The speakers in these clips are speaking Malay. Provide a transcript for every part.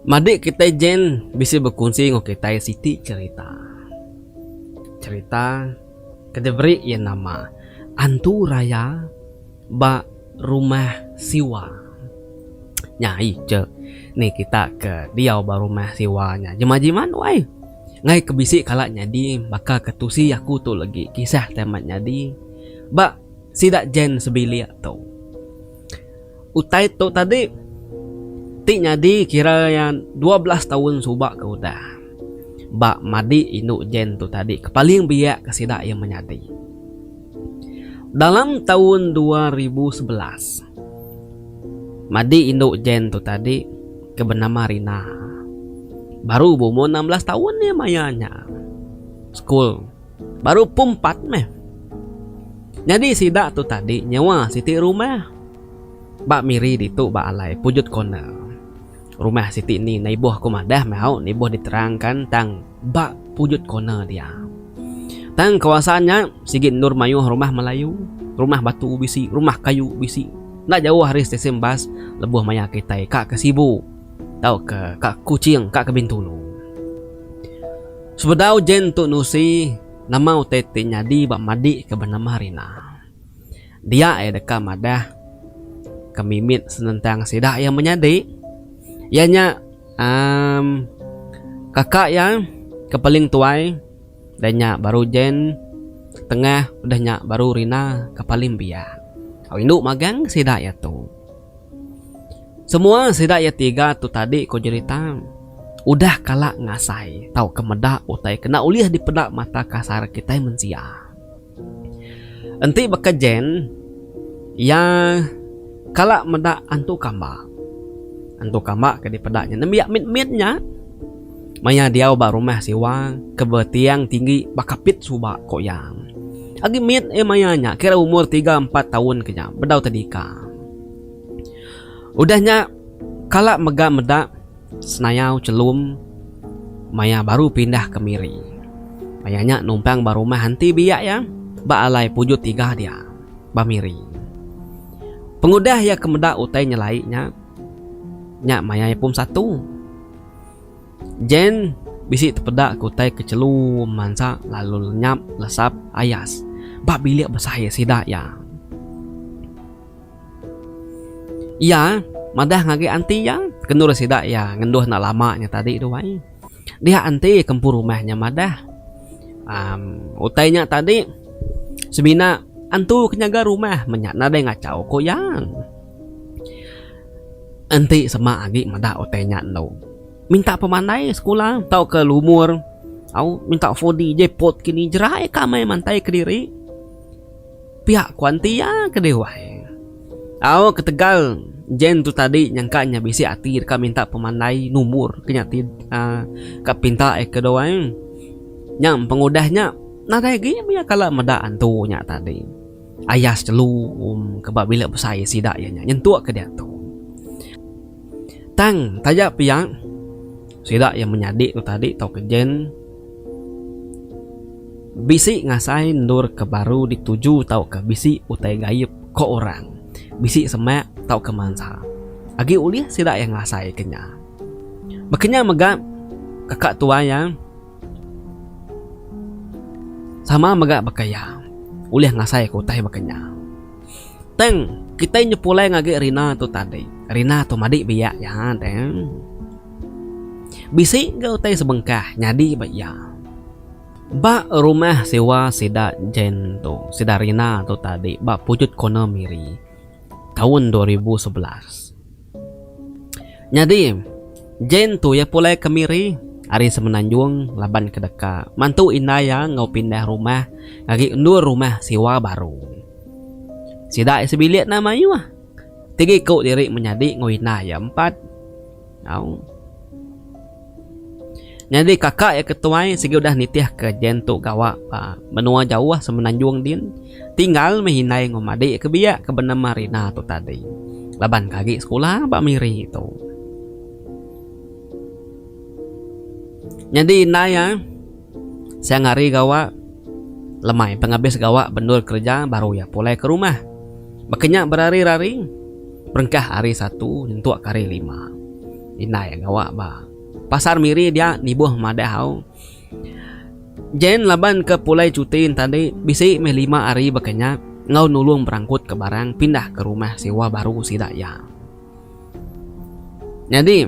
Madik kita jen bisa berkongsi dengan kita Siti cerita kedebri yang nama Antu Raya ba rumah siwa. Nyai ce nih kita ke dia ba rumah siwanya jemajiman wai ngai kebisi kalak nyadi maka ketusi aku tu lagi kisah temat nyadi ba sidak jen sebilia tu utai tu tadi ti nyadi kira yang 12 tahun subak ke udah ba madi induk jen tu tadi kepaling biak kesidak yang menyadi dalam tahun 2011 madi induk jen tu tadi ke bernama Rina baru umur 16 tahun ya mayanya school baru pumpat meh jadi sidak tu tadi nyawa siti rumah bak miri ditu bak alai pujut kona rumah siti ni naibuh aku madah mau naibuh diterangkan tang bak pujut kona dia tang kawasannya sigit Nur Mayuh rumah Melayu rumah batu bisi rumah kayu bisi nak jauh hari stesen bas lebuh maya kita kak ke Sibu tau ke kak Kucing kak ke Bintulu sebedau jen tu nusi nama utete nyadi bak madi ke bernama Rina dia deka madah kemimit senentang sidak yang menyadi ianya kakak yang kepaling tuai danya baru jen tengah udahnya baru Rina kepaling biak induk magang sidak ya tu semua sidak ya tiga tu tadi ko cerita udah kalak ngasai tau kemedak utai kena uliah di pedak mata kasar kita mensia enti bekejen ya kalak medak antu kamba ke di pedaknya nembiak mit-mitnya maya dia ba rumah siwa kebetiang tinggi bakapit subak kok yang agi mit mayanya kira umur 3-4 tahun kenya bedau tadika udahnya kalak medak senayau celum maya baru pindah ke Miri mayanya numpang ba rumah hanti biak ya ba alai pujut 3 dia ba Miri pengudah ya kemedak utai nyelaiknya nyak maya pun satu jen bisi terpedak kutai kecelum mansa lalu lenyap lesap ayas bak bilik besaya sidak ya iya madah ngage anti ya kendur sidak ya ngenduh nak lamanya tadi tu wai dia anti kempur rumahnya madah utainya tadi sebina antu kenyaga rumah menyak nade ngacau ko yang anti sama agi madah utainya no minta pemandai sekolah tau ke lumur au minta fodi jepot kini jerai kamai mantai ke diri pihak kuanti ya ke dewai au ke Tegal jen tu tadi nyangkanya bisi atir ka minta pemandai numur kenyati ka pinta ke doang nyam pengudahnya nah lagi ya kala meda antunya tadi ayas celu kebab bila besar sidak ya nyentuak ke dia tu tang tajak piang sidak yang menyadik tu tadi tau kejen bisi ngasai nur ke baru dituju tau ke bisi utai gaib ke orang bisi semak tau ke mansa agi uliah sidak yang ngasai kenya makanya megak kakak tua yang sama megak bakaya uliah ngasai ke utai bakanya teng kita nyepulai ngage Rina tu tadi Rina tu madik biak ya teng bisi gak utai sebengkah nyadi baya ba rumah sewa sida jen tu sida Rina tu tadi ba pujut kona Miri tahun 2011 nyadi jen tu ya pulai ke Miri hari semenanjung laban kedeka mantu inaya ngau pindah rumah lagi undur rumah sewa baru sida sebilik nama yuah tigi kau diri menyadi ngau inaya 4 au jadi kakak ya ketuai segi udah nitiah ke jentuk gawak menua jauh semenanjung din tinggal mehinai ngomadi ke biak ke bernama Rina tu tadi laban kaki sekolah Pak Miri itu jadi naya saya ngari gawak lemai penghabis gawak bendur kerja baru ya pulai ke rumah makanya berari-rari berengkah hari 1 nyentuak kari 5 inai gawa ba. Pasar miri dia nibuh madahau. Jen laban ke pulai cuti tadi bisi me 5 hari bakanya ngau nulung berangkut ke barang pindah ke rumah sewa baru si daya. Jadi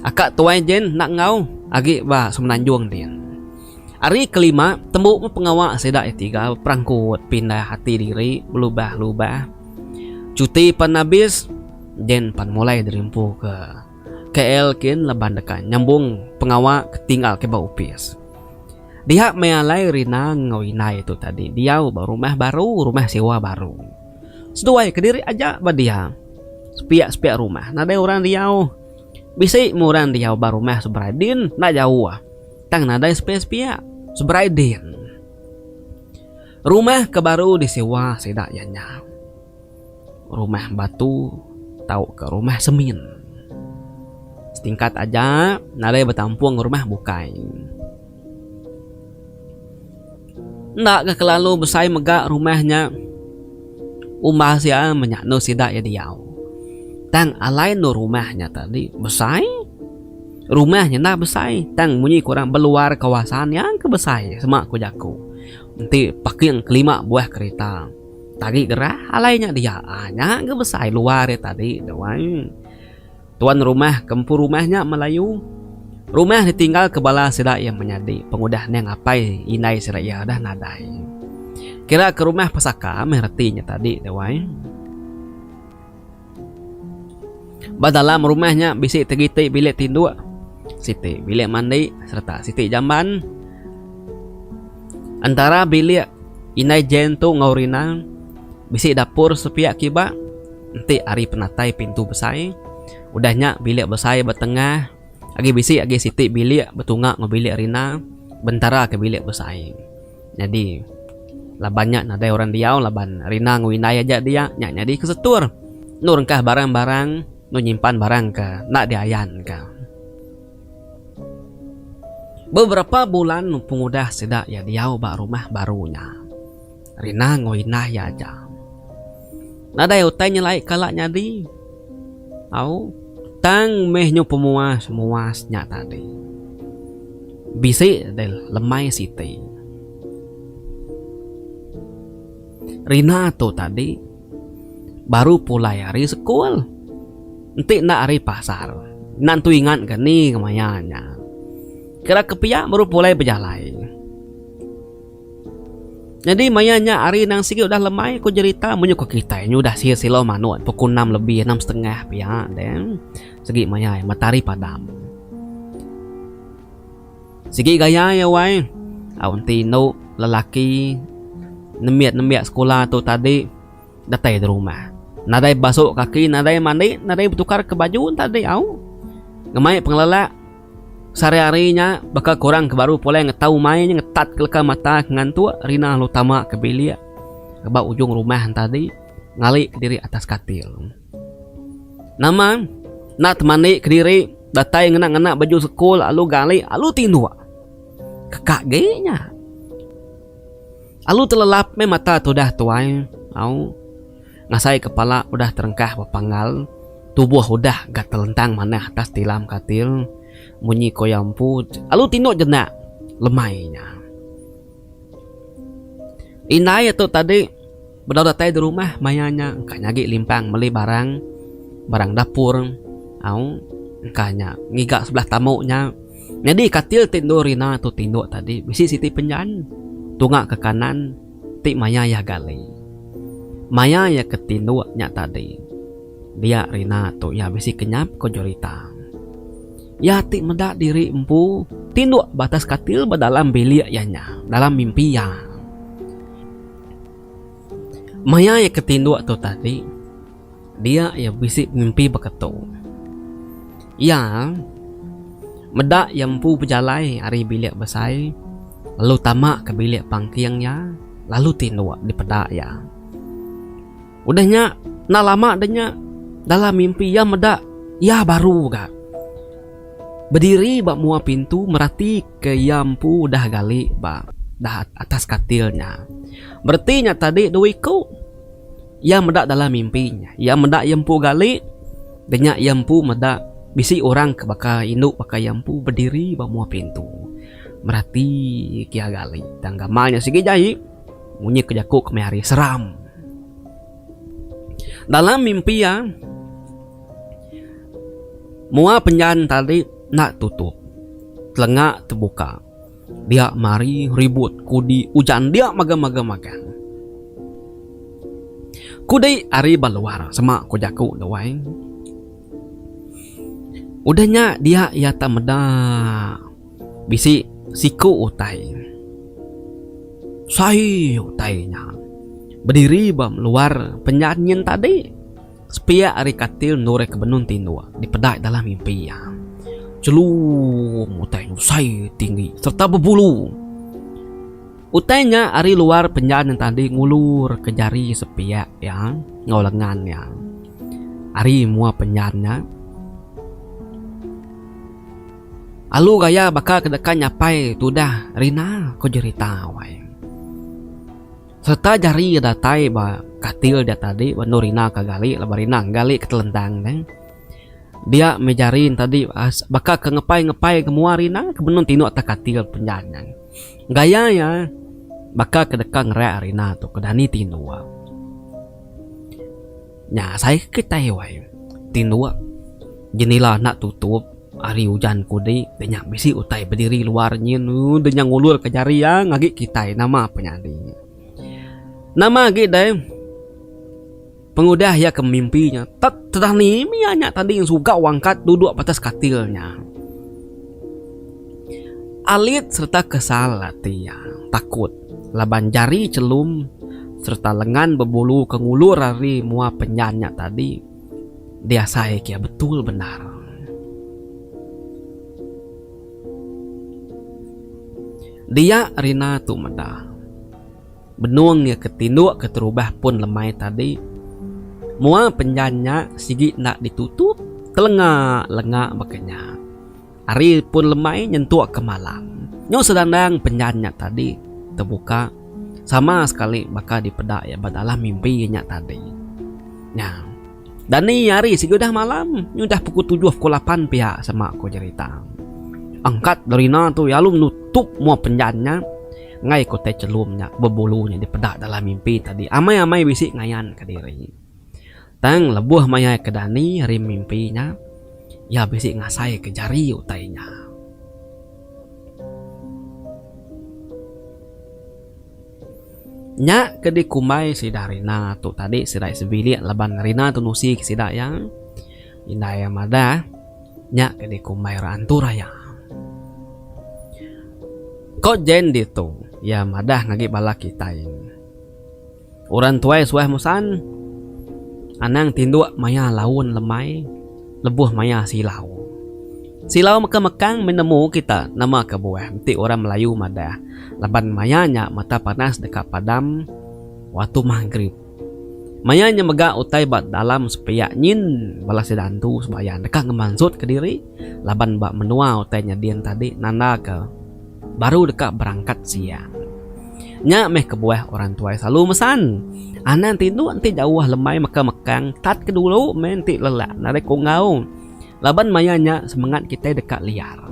akak tuai jen nak ngau agi ba semenanjung dia. Hari kelima tembuk pengawak sedak tiga perangkut pindah hati diri berubah-ubah. Cuti pan habis jen pan mulai derimpu ke KL kin leban dekat nyambung pengawak tinggal ke bau upis. Dia mealai Rina ngawinai itu tadi. Dia rumah baru, rumah sewa baru. Seduai ke diri aja ba dia. Sepiak rumah. Nada orang Riau. Bisa murang Riau ba rumah seberaidin nak jauh. Tang nada sepiak seberaidin. Rumah ke baru disewa sedak yanya. Rumah batu tahu ke rumah semin. Setingkat aja nada bertampung rumah bukai. Ndak ke kelalu besai megak rumahnya. Umah sia menyakno sidak ya diau. Tang alai no rumahnya tadi besai. Rumahnya ndak besai. Tang munyi kurang beluar kawasan yang kebesai semak ku jaku. Nanti pakai kelima buah kereta. Tadi gerah alainya dia. Anya ke besai luar ya tadi. Dawai. Tuan rumah kempu rumahnya Melayu. Rumah ditinggal kebala sidak yang menyadi. Pengudah neng apai inai sidak ya dah nadai. Kira ke rumah pesaka meretinya tadi dewai. Badalam rumahnya bisi tegiti bilik tindu. Siti bilik mandi serta siti jamban. Antara bilik inai jentu ngaurina. Bisi dapur sepiak kiba. Nanti ari penatai pintu besai. Udahnya bilik besai bertengah. Agi bisi agi siti bilik betungak ngobilik Rina bentara ke bilik besai. Jadi labannya nada orang Riau laban Rina ngwinai aja dia nyak jadi kesetur. Nu rengkah barang-barang nu nyimpan barang ke nak diayan ke. Beberapa bulan pengudah sedak ya Riau bak rumah barunya. Rina ngwinai aja. Nada utainya laik kalak nyadi. Au tang mehnya pemuas-muasnya tadi. Bisi del lemai siti. Rina tuh tadi baru pulai hari sekolah. Nanti nak hari pasar. Nanti ingat kan nih kemayanya. Kira kepiak baru pulai berjalan. Jadi mayanya hari nang sigi udah lemai ku cerita menyuka kita ini udah silo manuan pukul 6 lebih 6:30 pihak dan segi maya matahari padam. Sigi gaya ya wai. Aun tino lelaki nemiat sekolah tuh tadi datang di rumah. Nadai basuh kaki, nadai mandi, nadai bertukar ke baju tadi au. Ngemai pengelola sehari-harinya bakal kurang ke baru pula ngetau mainnya ngetat keleka mata ngantuk Rina lutama ke bilik ke bawah ujung rumah tadi ngali ke diri atas katil. Nama nak temani ke diri datai ngena-ngena baju sekolah alu gali alu tindu kekak genya alu telelap me mata tu dah tuai au ngasai kepala udah terengkah bepanggal tubuh udah gak telentang mana atas tilam katil. Munyi koyampu alu tino jenak lemainya. Inai itu tadi berdatai di rumah mayanya engkanya gi limpang beli barang dapur au engkanya ngigak sebelah tamunya. Jadi katil tindo Rina tu tindo tadi bisi siti penjan tungak ke kanan ti maya ya gali maya ya ketindo nya tadi dia Rina tu ya bisi kenyap ko jorita. Ya ti medak diri empu tinduk batas katil dalam bilik yanya dalam mimpi ya. Maya ya ketinduk tu tadi dia ya bisik mimpi beketu. Ya medak yang empu berjalai hari bilik besai lalu tamak ke bilik pangkiangnya lalu tinduk di pedak ya. Udahnya nak lama adanya dalam mimpi ya medak ya baru gak. Berdiri bak mua pintu merati ke yampu dah gali bak dah atas katilnya. Berarti tadi duiku ya medak dalam mimpinya. Ya medak yampu gali denyak yampu medak Bisi orang ke baka induk baka yampu berdiri bamua pintu. Merhati kia gali. Dan gamalnya sige jai. Munyi kejakuk kemari seram. Dalam mimpi ya. Mua penjahat tadi nak tutup. Telengak terbuka. Dia mari ribut. Kudi hujan dia magang. Kudi ari baluar. Semak kujaku doai. Udahnya dia ia tak meda. Bisi siku utai. Sai utainya. Berdiri bam luar penyanyian tadi. Sepia ari katil nore kebenun tindua. Dipedak dalam mimpi ya. Celum utainya sai tinggi serta berbulu. Utainya ari luar penyanyian tadi ngulur ke jari sepia ya. Ngolengan ya. Ari mua penyanyinya. Alu gaya bakal kedekan nyapai tudah Rina ko jerita wai. Serta jari datai ba katil dia tadi ba Rina kagali la Rina gali ketelentang neng. Dia mejarin tadi bakal ke ngepai ke mua Rina kebenun tinu atas katil penjangan. Gaya ya bakal kedekan ngere Rina tu kedani tinua. Nya saya ketai wai. Tinua jenilah nak tutup. Ari hujan kudi denyak bisi utai berdiri luarnya nu denyak ngulur ke jari yang ngagi kita nama penyadi. Nama lagi deh. Pengudah ya ke mimpinya. Tetah ni mianya tadi yang suka wangkat duduk atas katilnya. Alit serta kesal hati ya. Takut. Laban jari celum serta lengan berbulu kengulur hari mua penyanya tadi. Dia saya kia betul benar. Dia Rina tu meda. Benuang ya ketinduk keterubah pun lemai tadi. Mua penjanya sigi nak ditutup. Telengak makanya. Hari pun lemai nyentuak ke malam. Nyo sedandang penjanya tadi terbuka. Sama sekali bakal dipedak ya badalah mimpinya tadi. Nah. Dan ni hari sigi udah malam. Udah pukul 7 pukul 8 pihak sama aku cerita. Angkat dari Rina tu ya lu nutup mua penjanya ngai kote celumnya berbulunya dipedak dalam mimpi tadi amai bisik ngayan ke diri tang lebuh maya ke dani hari mimpinya ya bisik ngasai ke jari utainya nya ke di kumai si Rina tu tadi sidai sebilik laban Rina tu nusi sidak yang indaya mada nya ke di kumai rantura ya. Kok jen itu ya madah ngagi balak kitain. Orang tuai suah musan anang tinduk maya laun lemai lebuh maya silau. Silau mekang menemu kita nama kebuah mesti orang Melayu madah. Laban mayanya mata panas dekat padam waktu maghrib. Mayanya megak utai bat dalam supaya nyin balas sedantu sebayan dekat ngemansut ke diri. Laban bak menua utainya dian tadi nanda ke baru dekat berangkat siang. Nya meh kebuah orang tua selalu mesan. Anan tindu nanti jauh lemai mekang tat ke dulu menti lelak nare kongau. Laban mayanya semangat kita dekat liar.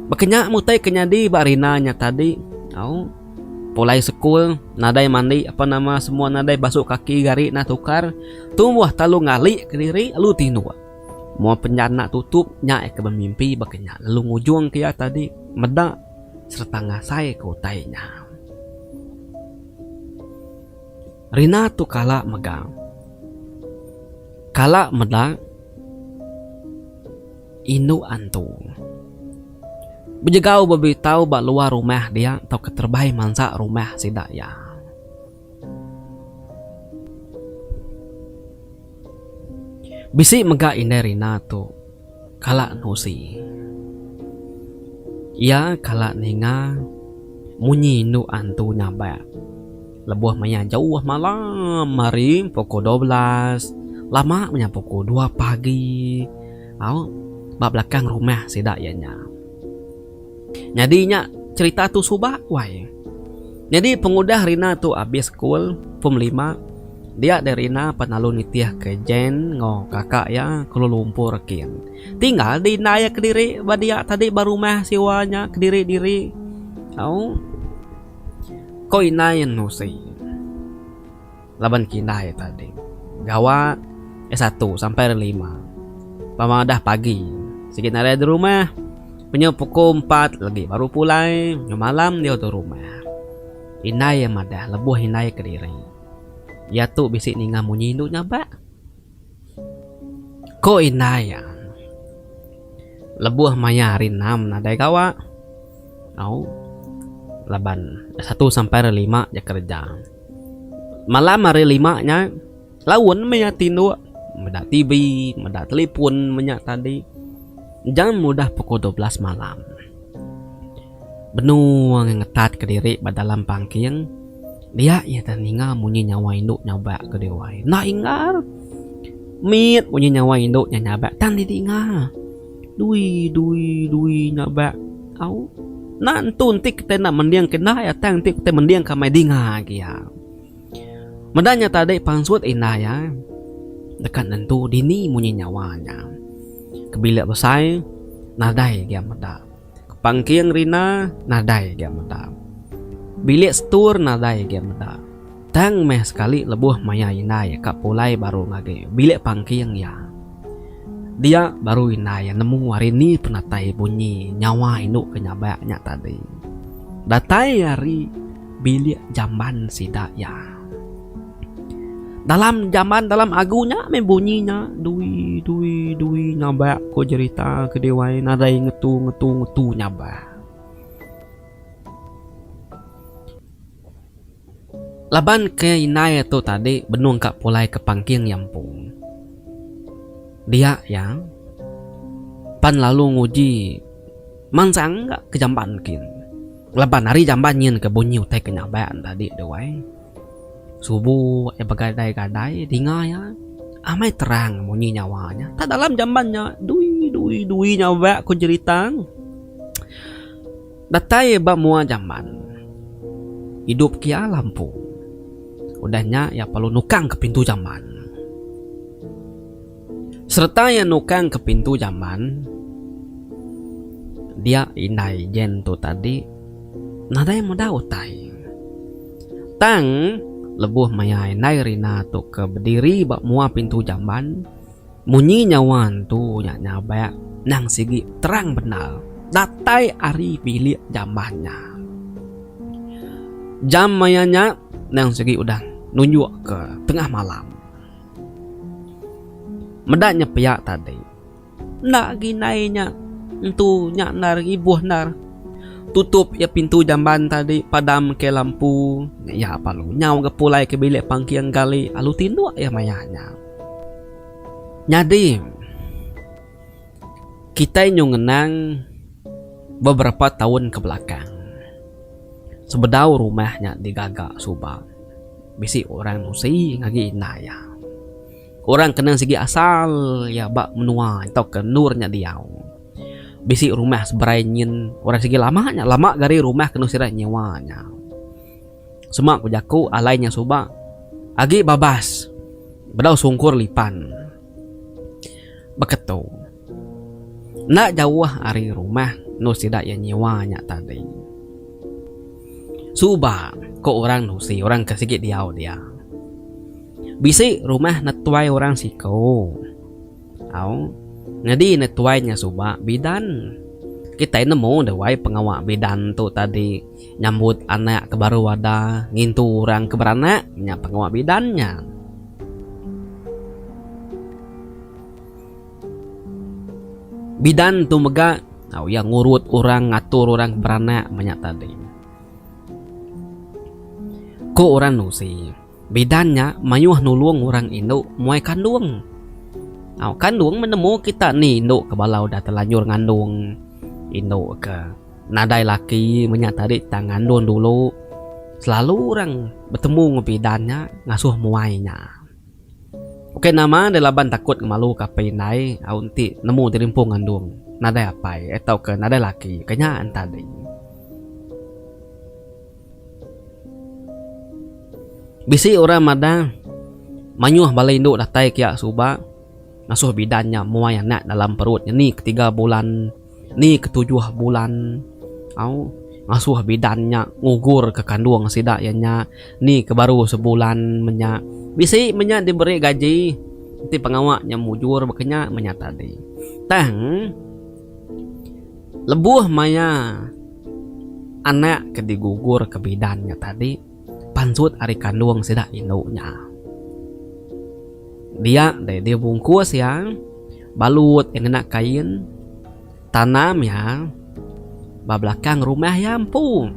Makanya mutai kenyadi barinanya tadi. Pulai sekul nadai mandi apa nama semua nadai basuh kaki gari na tukar. Tumbuh talu ngali ke diri lu tindu. Mau penjana tutup nya ke bermimpi bakenya lalu ngujung kia tadi meda serta ngasai ke utainya. Rina tu kala megang kala meda inu antu bejegau beritahu bak luar rumah dia atau keterbai mansa rumah sidak ya. Bisi mega inde Rina tu kala nusi. Ya kala ninga munyi nu antu nyamba. Lebuh maya jauh malam mari pukul 12. Lama menya pukul 2 pagi. Bak belakang rumah sidak yanya. Nyadinya cerita tu subak wai. Jadi pengudah Rina tu habis sekolah pum 5 Dia dari na penalu nitiah ke Jen ngo kakak ya Kuala Lumpur kian. Tinggal di Naya Kediri badia tadi baru mah siwanya Kediri diri. Au. Ko inayan no si. Laban kinay tadi. Gawa S1 sampai 5. Pamadah pagi. Sikit nare di rumah. Punya pukul 4 lagi baru pulai. Nyo malam dia di rumah. Inay madah lebuh inay Kediri. Ya tu bisik ni ngamu nyinduk nyaba. Ko inaya. Lebuh maya rinam nadai kawa. Au. Laban 1 sampai 5 ya kerja. Malam hari 5 nya lawan maya tindu. Meda TV, meda telepon menya tadi. Jam mudah pukul 12 malam. Benuang ngetat Kediri badalam pangkiang. Dia ya taninga munyi nyawa induk nyaba ke dewai. Na ingar. Mit munyi nyawa induk nyaba tan di tinga. Dui nyaba. Au. Nan tun tik te nak mendiang kena ya tang tik te mendiang kamai dinga kia. Medanya tadi pangsut ina ya. Dekat nentu dini munyi nyawanya. Kebilak besai nadai dia meda. Kepangkiang rina nadai dia meda. Bilik stur nadai game da. Tang meh sekali lebuh maya inai kak pulai baru ngage. Bilik pangkiang ya. Dia baru inai nemu hari ni penatai bunyi nyawa induk kenyabaknya tadi. Datai hari bilik jamban sidak ya. Dalam jamban dalam agunya membunyinya dui nyabak ko cerita ke dewai nadai ngetu nyabak. Laban ke inaya tu tadi benung kak pulai ke pangking yampung. Dia ya pan lalu nguji mansang gak ke jamban kin. Laban hari jamban nyin ke bunyi utai kenyabaan tadi dewai. Subuh bagadai-gadai dinga ya. Amai terang bunyi nyawanya. Tak dalam jambannya dui nyawak ko jeritang. Datai ba mua jamban. Hidup kia lampu. Udahnya ya perlu nukang ke pintu jamban. Serta yang nukang ke pintu jamban, dia inai jen tu tadi nadai muda utai. Tang lebuh maya inai rina tu ke berdiri bak mua pintu jamban. Munyi nyawan tu nyabak nang sigi terang benar. Datai ari bilik jambannya. Jam mayanya nang segi udah nunjuk ke tengah malam. Medaknya pihak tadi. Nak ginainya itu nyak nar ibuh nar. Tutup ya pintu jamban tadi, padam ke lampu. Ya palu nyau ke pulai ke bilik pangkiang gali, alu tinduk ya mayanya. Nyadi kita nyungenang beberapa tahun ke belakang. Sebedau rumahnya digagak subang. Bisi orang nusi ngagi inaya. Orang kenang segi asal ya bak menua atau ke nurnya diau. Bisi rumah seberai nyin orang segi lamanya lama gari rumah kenu sirai nyewanya. Semak kujaku alainya subak. Agi babas. Bedau sungkur lipan. Beketu. Nak jauh hari rumah nu sidak ya nyewanya tadi. Subak kok orang nusi orang kesikit diau dia. Bisi rumah netuai orang siko. Au. Ngadi netuainya subak bidan. Kita nemu dewai pengawak bidan tu tadi nyambut anak ke baru wadah ngintu orang ke beranak nya pengawak bidannya. Bidan tu mega au yang ngurut orang ngatur orang beranak banyak tadi. Ko orang nusi bidannya mayuh nulung orang induk muai kandung. Au kandung menemu kita ni induk ke balau dah terlanjur ngandung induk ke nadai laki menyak tadi tangan don dulu. Selalu orang bertemu ngebidannya ngasuh muainya. Oke nama delaban takut malu kapai nai au nanti nemu dirimpung ngandung nadai apa atau ke nadai laki kenyaan tadi. Bisi orang madang Manyuh balai induk datai kia suba. Ngasuh bidannya muai anak dalam perutnya. Ni ke-3 bulan. Ni ke-7 bulan. Ngasuh bidannya ngugur ke kandung sidak yanya. Ni ke baru sebulan menya. Bisi menya diberi gaji. Nanti pengawaknya mujur makanya menya tadi. Tang lebuh maya anak ke digugur ke bidannya tadi. Pansut ari kandung sidak induknya. Dia bungkus ya. Balut yang enak kain. Tanam ya. Belakang rumah ya ampu.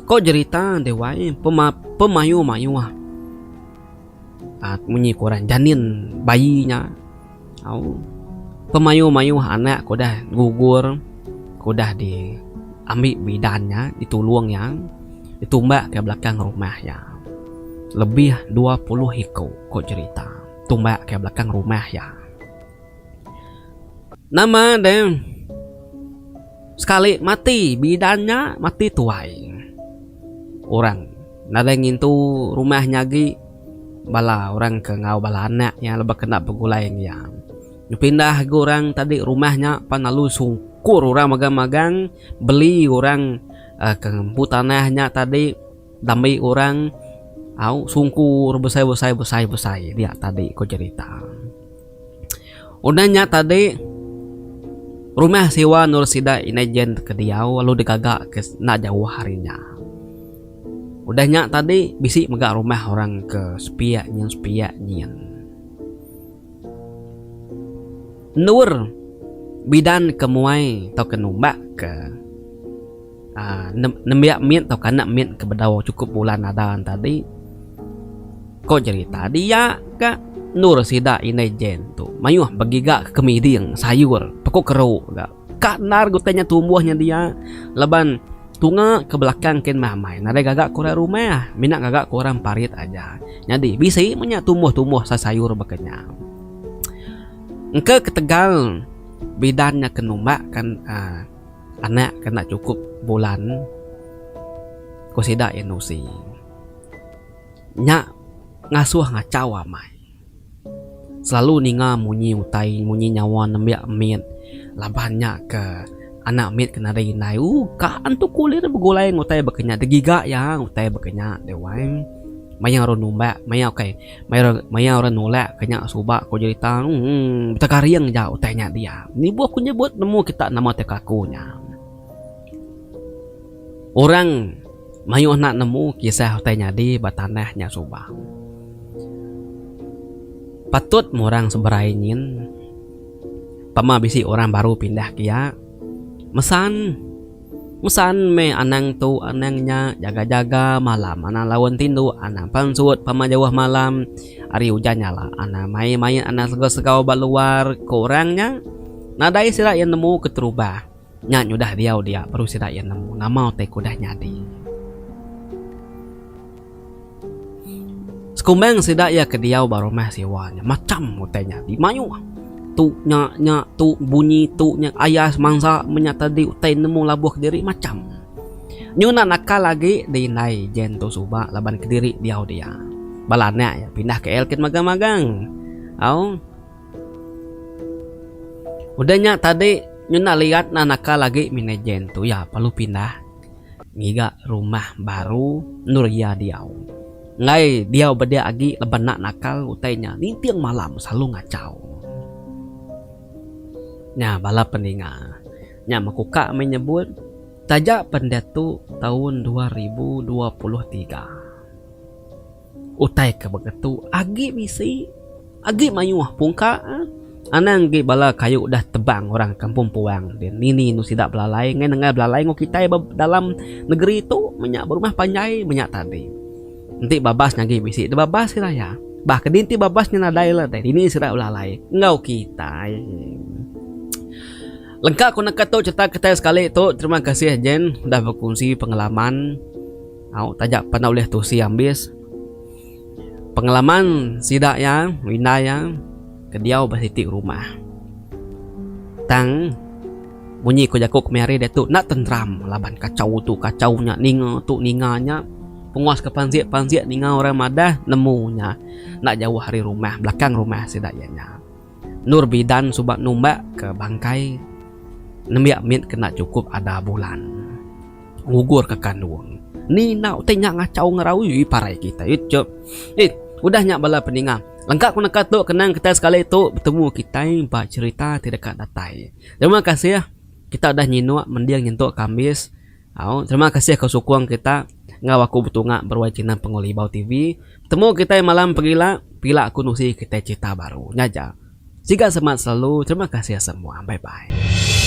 Kok cerita dewai pemayu-mayu munyi kurang janin bayinya. Pemayu-mayu anak kudah gugur, kudah diambil bidannya, ditulung ya, ditumbak ke belakang rumah ya. Lebih 20 hiko kok cerita. Tumbak ke belakang rumah ya. Nama deh sekali mati bidannya mati tuai. Orang nada ngintu rumahnya gi bala orang ke ngau bala anaknya lebih kena pegulai yang pindah ke orang tadi rumahnya panalu sungkur orang magang-magang beli orang ke tanahnya tadi dami orang sungkur besai dia tadi kok cerita. Udahnya tadi rumah sewa Nur Sida inejen ke diau lalu digagak ke nak jauh harinya. Udahnya tadi bisi megak rumah orang ke spiaknya. Nur bidan kemuai atau kenumbak ke nembiak miet atau kanak miet ke bedau cukup bulan adaan tadi. Kok cerita dia kak Nur Sida inejen tu mayuh bagi gak kemiding sayur pokok keruk gak kak nar gutanya tumbuhnya dia leban tunga ke belakang ken mamai nade gagak kurang rumah minak gagak kurang parit aja jadi bisa punya tumbuh sa sayur bakanya engke ketegal bidannya kenumbak kan anak kena cukup bulan ko Sida enusi nya ngasuh ngacau amai selalu ninga munyi utai munyi nyawa nembiak miet labannya ke anak miet kena rinai ka antu kulir begulai ngutai bekenya degiga ya ngutai bekenya dewai maya ron numba maya okay maya ron nolak kenya suba ko cerita tekariang jauh tanya dia ni buah ku nyebut nemu kita nama tekakunya orang mayu nak nemu kisah tanya di batanahnya suba patut morang seberainin pama bisi orang baru pindah kia mesan me anang tu anangnya jaga-jaga malam anak lawan tindu anak pansut pama jauh malam hari hujannya lah anak main anak segau baluar kurangnya nadai sira yang nemu keterubah nya nyudah dia baru sira yang nemu nama teh kudah nyadi kumbang Sida ya ke diau baru mah sewanya macam utenya di mayu tu nya tu bunyi tu nya ayah mangsa menyata di utai nemu labuh diri macam nyuna nakal lagi di nai jento suba laban ke diri diau dia balana ya pindah ke Elkin magang-magang udahnya tadi nyuna lihat nakal lagi manajen tu ya perlu pindah ngiga rumah baru Nuria diau ngai dia beda agi leban nakal utainya ni tiang malam selalu ngacau nya bala peninga nya makuka menyebut tajak pendetu tahun 2023 utai ke begitu agi bisi agi mayuh pungka anang gi bala kayu udah tebang orang kampung puang dan nini nu sidak belalai ngai nengai belalai ngo kita dalam negeri itu menyak berumah panjai menyak tadi nanti babas nyagi bisi itu babas sila ya bah kedinti babasnya nadai lah teh ini sira ulalai ngau kita lengkap aku nak kata cerita kita sekali itu terima kasih Jen udah berkongsi pengalaman tajak pernah oleh tu si ambis pengalaman sidak ya winda ya ke diau basitik rumah tang Bunyi ko jako kemari dia tu nak tentram laban kacau tu kacaunya ninga tu ninganya penguas ke panziak ninga orang madah nemunya nak jauh hari rumah belakang rumah sedayanya. Nur bidan subak numbak ke bangkai nembiak mit kena cukup ada bulan ngugur ke kandung ni nak tanya ngacau ngerau parai kita itu udah nyak bala peningang lengkap ku nak tu kenang kita sekali tu bertemu kita mbak cerita tidak datai. Terima kasih ya. Kita udah nyinuak mendiang nyentuk kamis. Terima kasih ke sukuang kita ngawaku betungak berwajinan pengolibau TV. Temu kita malam pegila pila aku nusi kita cerita baru nyaja. Jika semangat selalu. Terima kasih semua. Bye bye.